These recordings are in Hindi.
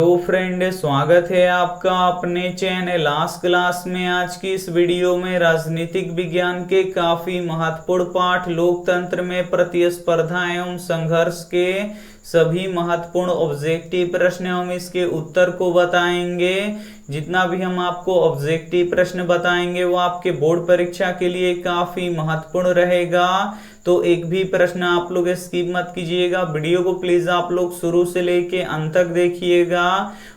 तो फ्रेंड, स्वागत है आपका अपने चैनल आज क्लास में। आज की इस वीडियो में राजनीतिक विज्ञान के काफी महत्वपूर्ण पाठ लोकतंत्र में प्रतिस्पर्धा एवं संघर्ष के सभी महत्वपूर्ण ऑब्जेक्टिव प्रश्न हम इसके उत्तर को बताएंगे। जितना भी हम आपको ऑब्जेक्टिव प्रश्न बताएंगे वो आपके बोर्ड परीक्षा के लिए काफी महत्वपूर्ण रहेगा। तो एक भी प्रश्न आप लोग स्किप मत कीजिएगा, वीडियो को प्लीज आप लोग शुरू से लेके अंत तक देखिएगा।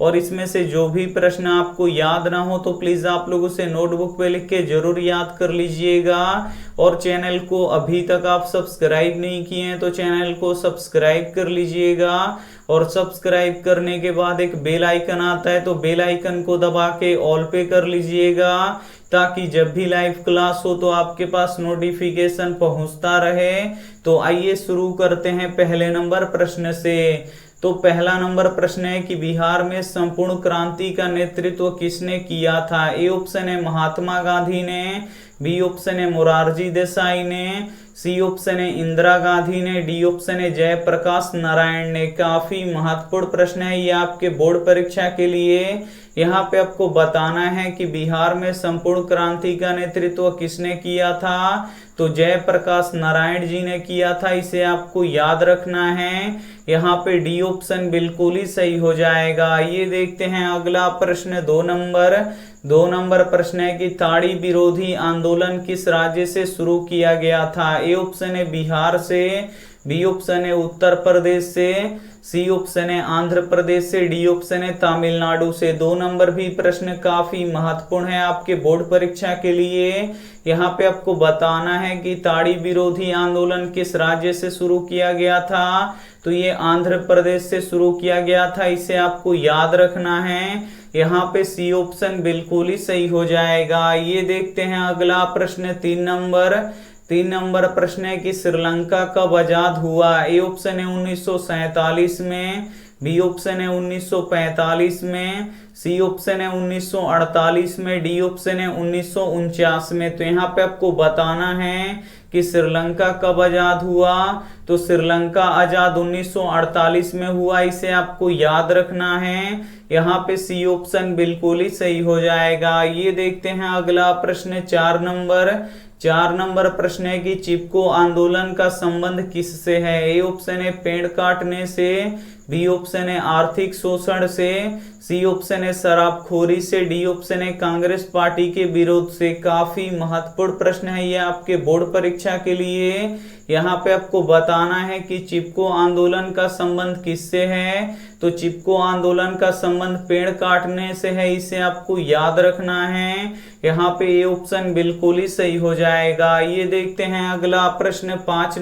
और इसमें से जो भी प्रश्न आपको याद ना हो तो प्लीज आप लोग उसे नोटबुक पे लिख के जरूर याद कर लीजिएगा। और चैनल को अभी तक आप सब्सक्राइब नहीं किए हैं तो चैनल को सब्सक्राइब कर लीजिएगा। और सब्सक्राइब करने के बाद एक बेल आइकन आता है तो बेल आइकन को दबा के ऑल पे कर लीजिएगा, ताकि जब भी लाइव क्लास हो तो आपके पास नोटिफिकेशन पहुंचता रहे। तो आइए शुरू करते हैं पहले नंबर प्रश्न से। तो पहला नंबर प्रश्न है कि बिहार में संपूर्ण क्रांति का नेतृत्व किसने किया था। ए ऑप्शन है महात्मा गांधी ने, बी ऑप्शन है मोरारजी देसाई ने, सी ऑप्शन है इंदिरा गांधी ने, डी ऑप्शन है जयप्रकाश नारायण ने। काफी महत्वपूर्ण प्रश्न है ये आपके बोर्ड परीक्षा के लिए। यहाँ पे आपको बताना है कि बिहार में संपूर्ण क्रांति का नेतृत्व किसने किया था। तो जयप्रकाश नारायण जी ने किया था, इसे आपको याद रखना है। यहाँ पे डी ऑप्शन बिल्कुल ही सही हो जाएगा। ये देखते हैं अगला प्रश्न दो नंबर प्रश्न है कि ताड़ी विरोधी आंदोलन किस राज्य से शुरू किया गया था। ए ऑप्शन है बिहार से, बी ऑप्शन है उत्तर प्रदेश से, सी ऑप्शन है आंध्र प्रदेश से, डी ऑप्शन है तमिलनाडु से। 2 नंबर भी प्रश्न काफी महत्वपूर्ण है आपके बोर्ड परीक्षा के लिए। यहाँ पे आपको बताना है कि ताड़ी विरोधी आंदोलन किस राज्य से शुरू किया गया था। तो ये आंध्र प्रदेश से शुरू किया गया था, इसे आपको याद रखना है। यहाँ पे सी ऑप्शन बिल्कुल ही सही हो जाएगा। ये देखते हैं अगला प्रश्न 3 नंबर प्रश्न है कि श्रीलंका कब आजाद हुआ। ए ऑप्शन है 1947 में, बी ऑप्शन है 1945 में, सी ऑप्शन है 1948 में, डी ऑप्शन है 1949 में। तो यहाँ पे आपको बताना है कि श्रीलंका कब आजाद हुआ। तो श्रीलंका आजाद 1948 में हुआ, इसे आपको याद रखना है। यहाँ पे सी ऑप्शन बिल्कुल ही सही हो जाएगा। ये देखते हैं अगला प्रश्न 4 नंबर प्रश्न है कि चिपको आंदोलन का संबंध किससे है। ए ऑप्शन है पेड़ काटने से, बी ऑप्शन है आर्थिक शोषण से, सी ऑप्शन है शराबखोरी से, डी ऑप्शन है कांग्रेस पार्टी के विरोध से। काफी महत्वपूर्ण प्रश्न है ये आपके बोर्ड परीक्षा के लिए। यहाँ पे आपको बताना है कि चिपको आंदोलन का संबंध किससे है। तो चिपको आंदोलन का संबंध पेड़ काटने से है, इसे आपको याद रखना है। यहाँ पे ये ऑप्शन बिल्कुल ही सही हो जाएगा। ये देखते हैं अगला प्रश्न 5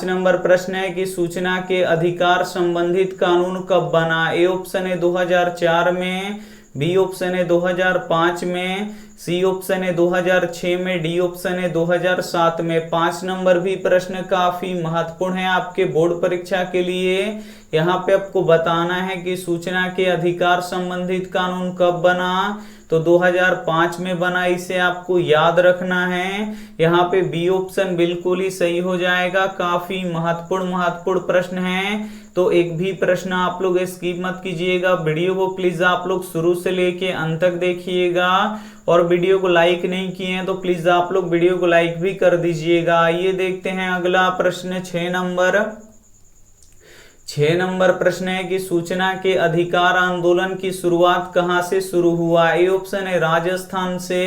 नंबर प्रश्न है कि सूचना के अधिकार संबंधित कानून कब बना। ए ऑप्शन है 2004 में, बी ऑप्शन है 2005 में, सी ऑप्शन है 2006 में, डी ऑप्शन है 2007 में। 5 नंबर भी प्रश्न काफी महत्वपूर्ण है आपके बोर्ड परीक्षा के लिए। यहाँ पे आपको बताना है कि सूचना के अधिकार संबंधित कानून कब बना। तो 2005 में बना, इसे आपको याद रखना है। यहाँ पे बी ऑप्शन बिल्कुल ही सही हो जाएगा। काफी महत्वपूर्ण प्रश्न है, तो एक भी प्रश्न आप लोग स्किप मत कीजिएगा। वीडियो को प्लीज आप लोग शुरू से लेके अंत तक देखिएगा। और वीडियो को लाइक नहीं किए हैं तो प्लीज आप लोग वीडियो को लाइक भी कर दीजिएगा। ये देखते हैं अगला प्रश्न 6 नंबर प्रश्न है कि सूचना के अधिकार आंदोलन की शुरुआत कहां से शुरू हुआ। ए ऑप्शन है राजस्थान से,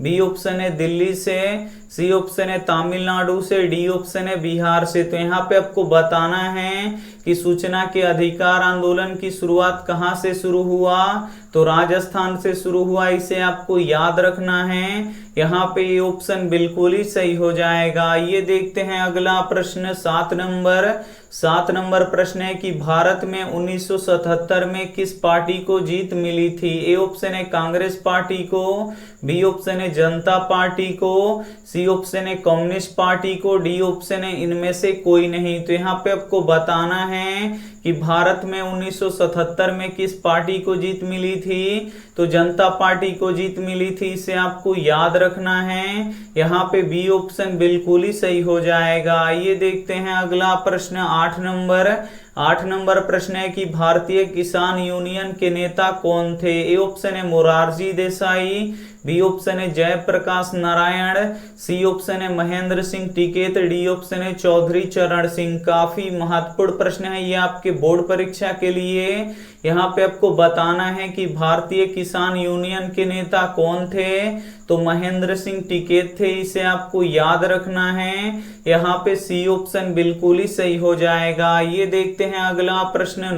बी ऑप्शन है दिल्ली से, सी ऑप्शन है तमिलनाडु से, डी ऑप्शन है बिहार से। तो यहाँ पे आपको बताना है कि सूचना के अधिकार आंदोलन की शुरुआत कहां से शुरू हुआ। तो राजस्थान से शुरू हुआ, इसे आपको याद रखना है। यहाँ पे ये ऑप्शन बिल्कुल ही सही हो जाएगा। ये देखते हैं अगला प्रश्न 7 नंबर प्रश्न है कि भारत में 1977 में किस पार्टी को जीत मिली थी। ए ऑप्शन है कांग्रेस पार्टी को, बी ऑप्शन है जनता पार्टी को, सी ऑप्शन है कम्युनिस्ट पार्टी को, डी ऑप्शन है इनमें से कोई नहीं। तो यहाँ पे आपको बताना है कि भारत में 1977 में किस पार्टी को जीत मिली थी। तो जनता पार्टी को जीत मिली थी, इसे आपको याद रखना है। यहाँ पे बी ऑप्शन बिल्कुल ही सही हो जाएगा। ये देखते हैं अगला प्रश्न 8 8 नंबर प्रश्न है कि भारतीय किसान यूनियन के नेता कौन थे? ए ऑप्शन है मोरारजी देसाई, बी ऑप्शन है जयप्रकाश नारायण, सी ऑप्शन है महेंद्र सिंह टिकैत, डी ऑप्शन है चौधरी चरण सिंह। काफी महत्वपूर्ण प्रश्न है ये आपके बोर्ड परीक्षा के लिए। यहाँ पे आपको बताना है कि भारतीय किसान यूनियन के नेता कौन थे, तो महेंद्र सिंह टिकैत थे, इसे आपको याद रखना है। यहाँ पे सी ऑप्शन बिल्कुल ही सही हो जाएगा। ये देखते हैं अगला प्रश्न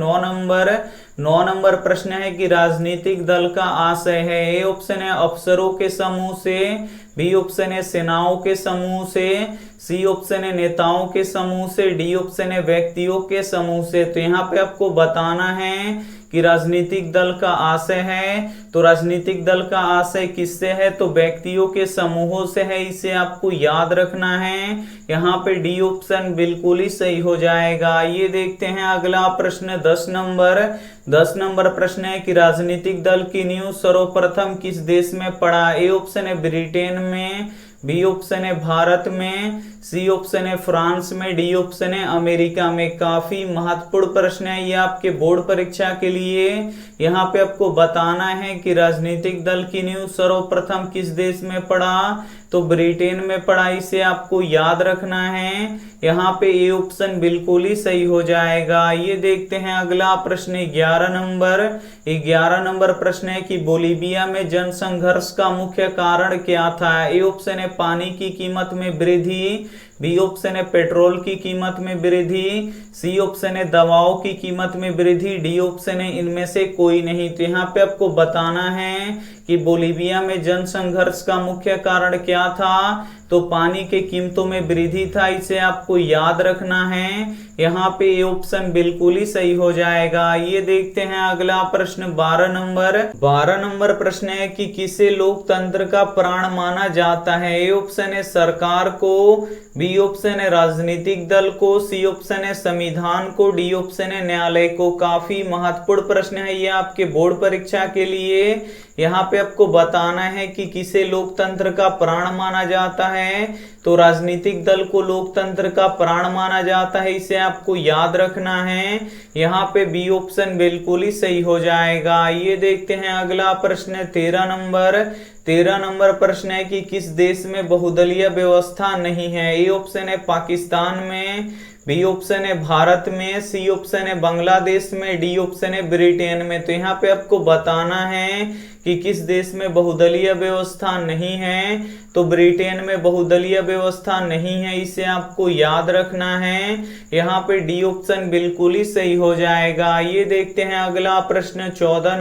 9 नंबर प्रश्न है कि राजनीतिक दल का आशय है। ए ऑप्शन है अफसरों के समूह से, बी ऑप्शन है सेनाओं के समूह से, सी ऑप्शन है नेताओं के समूह से, डी ऑप्शन है व्यक्तियों के समूह से। तो यहाँ पे आपको बताना है कि राजनीतिक दल का आशय है, तो राजनीतिक दल का आशय किससे है, तो व्यक्तियों के समूहों से है, इसे आपको याद रखना है। यहाँ पे डी ऑप्शन बिल्कुल ही सही हो जाएगा। ये देखते हैं अगला प्रश्न 10 नंबर प्रश्न है कि राजनीतिक दल की नींव सर्वप्रथम किस देश में पड़ा? ए ऑप्शन है ब्रिटेन में, बी ऑप्शन है भारत में, सी ऑप्शन है फ्रांस में, डी ऑप्शन है अमेरिका में। काफी महत्वपूर्ण प्रश्न है ये आपके बोर्ड परीक्षा के लिए। यहाँ पे आपको बताना है कि राजनीतिक दल की नींव सर्वप्रथम किस देश में पड़ा, तो ब्रिटेन में पड़ा, इसे आपको याद रखना है। यहाँ पे ए ऑप्शन बिल्कुल ही सही हो जाएगा। ये देखते हैं अगला प्रश्न 11 नंबर प्रश्न है कि बोलीविया में जनसंघर्ष का मुख्य कारण क्या था? ए ऑप्शन है पानी की कीमत में वृद्धि, बी ऑप्शन है पेट्रोल की कीमत में वृद्धि, सी ऑप्शन है दवाओं की कीमत में वृद्धि, डी ऑप्शन है इनमें से कोई नहीं। तो यहाँ पे आपको बताना है कि बोलीविया में जनसंघर्ष का मुख्य कारण क्या था, तो पानी के कीमतों में वृद्धि था, इसे आपको याद रखना है। यहाँ पे ये ऑप्शन बिल्कुल ही सही हो जाएगा। ये देखते हैं अगला प्रश्न 12 नंबर प्रश्न है कि किसे लोकतंत्र का प्राण माना जाता है? ए ऑप्शन है सरकार को, बी ऑप्शन है राजनीतिक दल को, सी ऑप्शन है संविधान को, डी ऑप्शन है न्यायालय को। काफी महत्वपूर्ण प्रश्न है ये आपके बोर्ड परीक्षा के लिए। यहाँ पे आपको बताना है कि किसे लोकतंत्र का प्राण माना जाता है, तो राजनीतिक दल को लोकतंत्र का प्राण माना जाता है, इसे आपको याद रखना है। यहाँ पे बी ऑप्शन बिल्कुल ही सही हो जाएगा। ये देखते हैं अगला प्रश्न 13 नंबर प्रश्न है कि किस देश में बहुदलीय व्यवस्था नहीं है? ए ऑप्शन है पाकिस्तान में, बी ऑप्शन है भारत में, सी ऑप्शन है बांग्लादेश में, डी ऑप्शन है ब्रिटेन में। तो यहाँ पे आपको बताना है कि किस देश में बहुदलीय व्यवस्था नहीं है, तो ब्रिटेन में बहुदलीय व्यवस्था नहीं है, इसे आपको याद रखना है। यहाँ पे डी ऑप्शन बिल्कुल ही सही हो जाएगा। ये देखते हैं अगला प्रश्न 14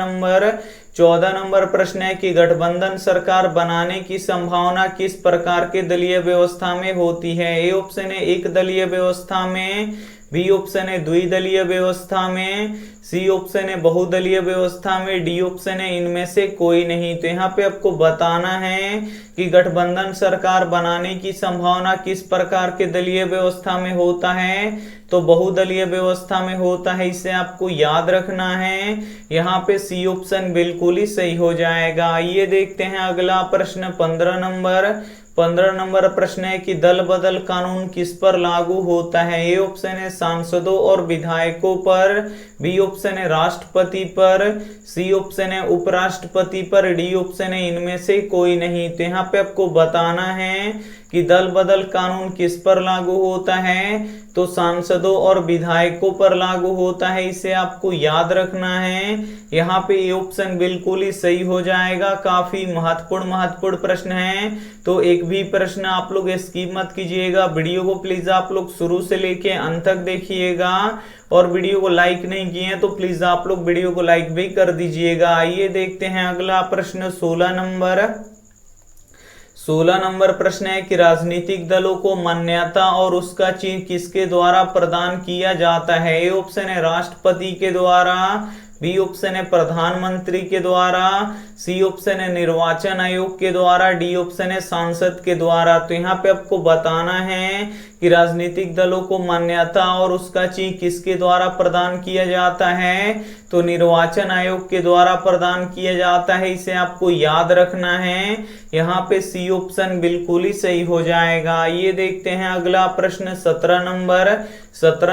नंबर प्रश्न है कि गठबंधन सरकार बनाने की संभावना किस प्रकार के दलीय व्यवस्था में होती है? ए ऑप्शन है एक दलीय व्यवस्था में, बी ऑप्शन है द्विदलीय व्यवस्था में, सी ऑप्शन है बहुदलीय व्यवस्था में, डी ऑप्शन है इनमें से कोई नहीं। तो यहाँ पे आपको बताना है कि गठबंधन सरकार बनाने की संभावना किस प्रकार के दलीय व्यवस्था में होता है, तो बहुदलीय व्यवस्था में होता है, इसे आपको याद रखना है। यहाँ पे सी ऑप्शन बिल्कुल ही सही हो जाएगा। ये देखते हैं अगला प्रश्न 15 नंबर प्रश्न है कि दल बदल कानून किस पर लागू होता है? ए ऑप्शन है सांसदों और विधायकों पर, बी ऑप्शन है राष्ट्रपति पर, सी ऑप्शन है उपराष्ट्रपति पर, डी ऑप्शन है इनमें से कोई नहीं। तो यहाँ पे आपको बताना है कि दल बदल कानून किस पर लागू होता है, तो सांसदों और विधायकों पर लागू होता है, इसे आपको याद रखना है। यहाँ पे ये ऑप्शन बिल्कुल ही सही हो जाएगा। काफी महत्वपूर्ण प्रश्न है, तो एक भी प्रश्न आप लोग स्किप मत कीजिएगा। वीडियो को प्लीज आप लोग शुरू से लेके अंत तक देखिएगा, और वीडियो को लाइक नहीं किए तो प्लीज आप लोग वीडियो को लाइक भी कर दीजिएगा। आइए देखते हैं अगला प्रश्न 16 नंबर प्रश्न है कि राजनीतिक दलों को मान्यता और उसका चिन्ह किसके द्वारा प्रदान किया जाता है? ए ऑप्शन है राष्ट्रपति के द्वारा, बी ऑप्शन है प्रधानमंत्री के द्वारा, सी ऑप्शन है निर्वाचन आयोग के द्वारा, डी ऑप्शन है सांसद के द्वारा। तो यहाँ पे आपको बताना है कि राजनीतिक दलों को मान्यता और उसका चिन्ह किसके द्वारा प्रदान किया जाता है, तो निर्वाचन आयोग के द्वारा प्रदान किया जाता है, इसे आपको याद रखना है। यहाँ पे सी ऑप्शन बिल्कुल ही सही हो जाएगा। ये देखते हैं अगला प्रश्न 17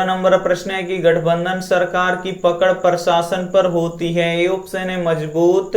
नंबर प्रश्न है कि गठबंधन सरकार की पकड़ प्रशासन पर होती है। ए ऑप्शन है मजबूत,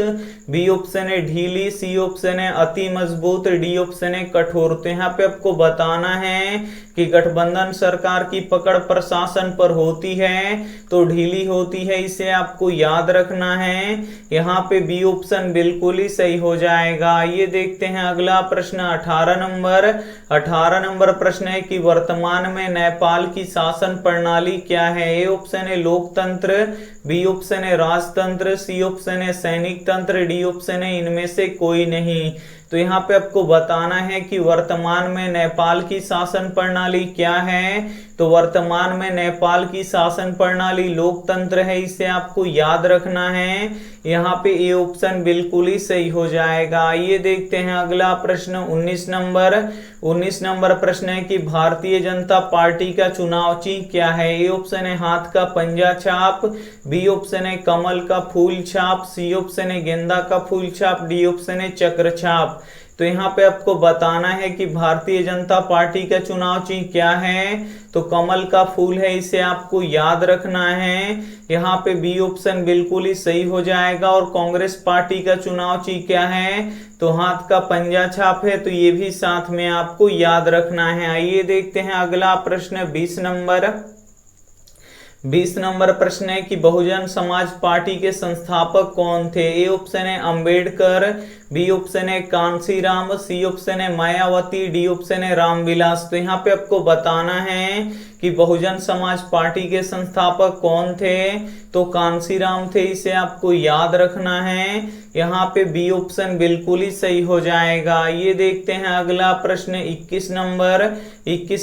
बी ऑप्शन है ढीली, सी ऑप्शन है अति मजबूत, डी ऑप्शन है कठोर। तो यहाँ पे आपको बताना है कि गठबंधन सरकार की पकड़ प्रशासन पर होती है तो ढीली होती है, इसे आपको याद रखना है। यहाँ पे बी ऑप्शन बिल्कुल ही सही हो जाएगा। ये देखते हैं अगला प्रश्न 18 नंबर प्रश्न है कि वर्तमान में नेपाल की शासन प्रणाली क्या है। ए ऑप्शन है लोकतंत्र, बी ऑप्शन है राजतंत्र, सी ऑप्शन है सैनिक तंत्र, डी ऑप्शन है इनमें से कोई नहीं। तो यहाँ पे आपको बताना है कि वर्तमान में नेपाल की शासन प्रणाली क्या है। तो वर्तमान में नेपाल की शासन प्रणाली लोकतंत्र है, इसे आपको याद रखना है। यहाँ पे ए ऑप्शन बिल्कुल ही सही हो जाएगा। ये देखते हैं अगला प्रश्न 19 नंबर प्रश्न है कि भारतीय जनता पार्टी का चुनाव चिन्ह क्या है। ए ऑप्शन है हाथ का पंजा छाप, बी ऑप्शन है कमल का फूल छाप, सी ऑप्शन है गेंदा का फूल छाप, डी ऑप्शन है चक्र छाप। तो यहाँ पे आपको बताना है कि भारतीय जनता पार्टी का चुनाव चिन्ह क्या है। तो कमल का फूल है, इसे आपको याद रखना है। यहाँ पे बी ऑप्शन बिल्कुल ही सही हो जाएगा। और कांग्रेस पार्टी का चुनाव चिन्ह क्या है, तो हाथ का पंजा छाप है, तो ये भी साथ में आपको याद रखना है। आइए देखते हैं अगला प्रश्न 20 नंबर प्रश्न है कि बहुजन समाज पार्टी के संस्थापक कौन थे। ए ऑप्शन है अंबेडकर, बी ऑप्शन है कांशीराम, सी ऑप्शन है मायावती, डी ऑप्शन है रामविलास। तो यहाँ पे आपको बताना है कि बहुजन समाज पार्टी के संस्थापक कौन थे, तो कांशीराम थे, इसे आपको याद रखना है। यहाँ पे बी ऑप्शन बिल्कुल ही सही हो जाएगा। ये देखते हैं अगला प्रश्न 21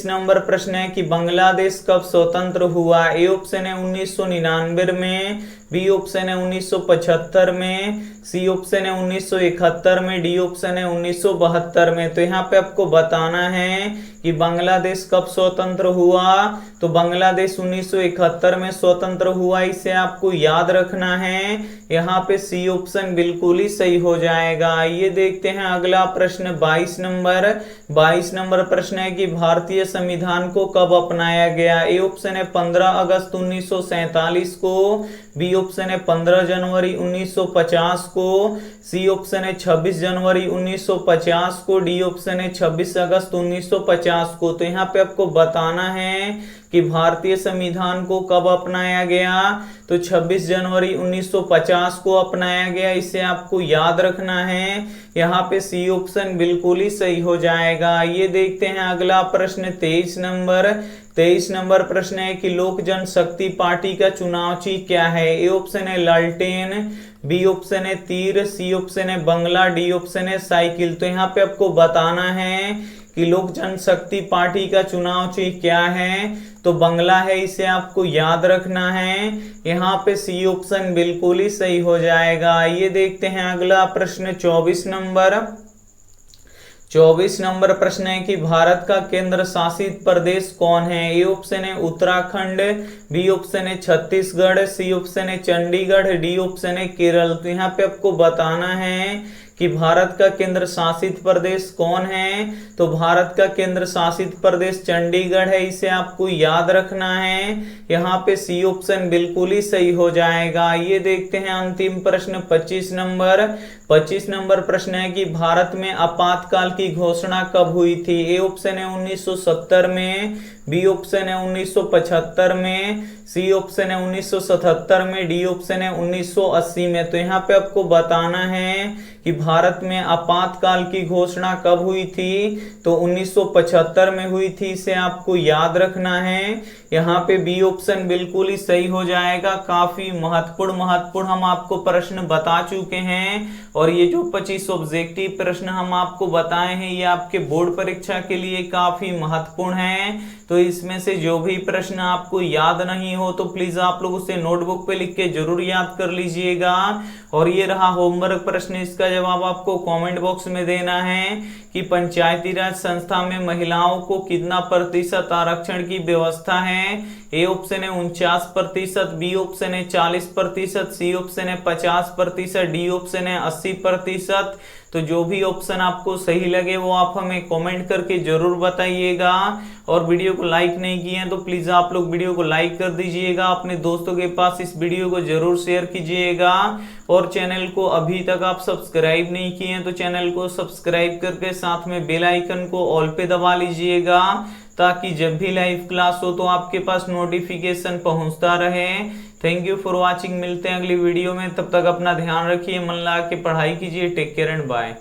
नंबर प्रश्न है कि बांग्लादेश कब स्वतंत्र हुआ। ए ऑप्शन है 1999 में, बी ऑप्शन है 1975 में, सी ऑप्शन है 1971 में, डी ऑप्शन है 1972 में। तो यहाँ पे आपको बताना है कि बांग्लादेश कब स्वतंत्र हुआ। तो बांग्लादेश 1971 में स्वतंत्र हुआ, इसे आपको याद रखना है। यहाँ पे सी ऑप्शन बिल्कुल ही सही हो जाएगा। ये देखते हैं अगला प्रश्न 22 नंबर प्रश्न है कि भारतीय संविधान को कब अपनाया गया। ए ऑप्शन है 15 अगस्त 1947 को, बी ऑप्शन है 15 जनवरी 1950 को, सी ऑप्शन है 26 जनवरी 1950 को, डी ऑप्शन है 26 अगस्त 1950 को। तो यहाँ पे आपको बताना है कि भारतीय संविधान को कब अपनाया गया। तो 26 जनवरी 1950 को अपनाया गया, इसे आपको याद रखना है। यहाँ पे सी ऑप्शन बिल्कुल ही सही हो जाएगा। ये देखते हैं अगला प्रश्न 23 नंबर प्रश्न है कि लोक जनशक्ति पार्टी का चुनाव चिन्ह क्या है। ए ऑप्शन है लालटेन, बी ऑप्शन है तीर, सी ऑप्शन है बंगला, डी ऑप्शन है साइकिल। तो यहाँ पे आपको बताना है कि लोक जनशक्ति पार्टी का चुनाव चिन्ह क्या है। तो बंगला है, इसे आपको याद रखना है। यहाँ पे सी ऑप्शन बिल्कुल ही सही हो जाएगा। ये देखते हैं अगला प्रश्न 24 नंबर प्रश्न है कि भारत का केंद्र शासित प्रदेश कौन है। ए ऑप्शन है उत्तराखंड, बी ऑप्शन है छत्तीसगढ़, सी ऑप्शन है चंडीगढ़, डी ऑप्शन है केरल। तो यहाँ पे आपको बताना है कि भारत का केंद्र शासित प्रदेश कौन है। तो भारत का केंद्र शासित प्रदेश चंडीगढ़ है, इसे आपको याद रखना है। यहाँ पे सी ऑप्शन बिल्कुल ही सही हो जाएगा। ये देखते हैं अंतिम प्रश्न 25 नंबर प्रश्न है कि भारत में आपातकाल की घोषणा कब हुई थी। ए ऑप्शन है 1970 में, बी ऑप्शन है 1975 में, सी ऑप्शन है 1977 में, डी ऑप्शन है 1980 में। तो यहाँ पे आपको बताना है कि भारत में आपातकाल की घोषणा कब हुई थी। तो 1975 में हुई थी, इसे आपको याद रखना है। यहाँ पे बी ऑप्शन बिल्कुल ही सही हो जाएगा। काफी महत्वपूर्ण हम आपको प्रश्न बता चुके हैं और ये जो 25 ऑब्जेक्टिव प्रश्न हम आपको बताए हैं ये आपके बोर्ड परीक्षा के लिए काफी महत्वपूर्ण हैं। तो इसमें से जो भी प्रश्न आपको याद नहीं हो तो प्लीज आप लोग उसे नोटबुक पे लिख के जरूर याद कर लीजिएगा। और ये रहा होमवर्क प्रश्न, इसका जवाब आपको कमेंट बॉक्स में देना है कि पंचायती राज संस्था में महिलाओं को कितना प्रतिशत आरक्षण की व्यवस्था है। ए ऑप्शन है 49%, बी ऑप्शन है 40%, सी ऑप्शन है 50%, डी ऑप्शन है 80%, तो जो भी ऑप्शन आपको सही लगे वो आप हमें कमेंट करके जरूर बताइएगा। और वीडियो को लाइक नहीं किए हैं तो प्लीज आप लोग वीडियो को लाइक कर दीजिएगा, अपने दोस्तों के पास इस वीडियो को जरूर शेयर कीजिएगा। और चैनल को अभी तक आप सब्सक्राइब नहीं किए हैं तो चैनल को सब्सक्राइब करके साथ में बेल आइकन को ऑल पे दबा लीजिएगा, ताकि जब भी लाइव क्लास हो तो आपके पास नोटिफिकेशन पहुंचता रहे। थैंक यू फॉर वॉचिंग, मिलते हैं अगली वीडियो में, तब तक अपना ध्यान रखिए, मन लगा के पढ़ाई कीजिए। Take care and bye.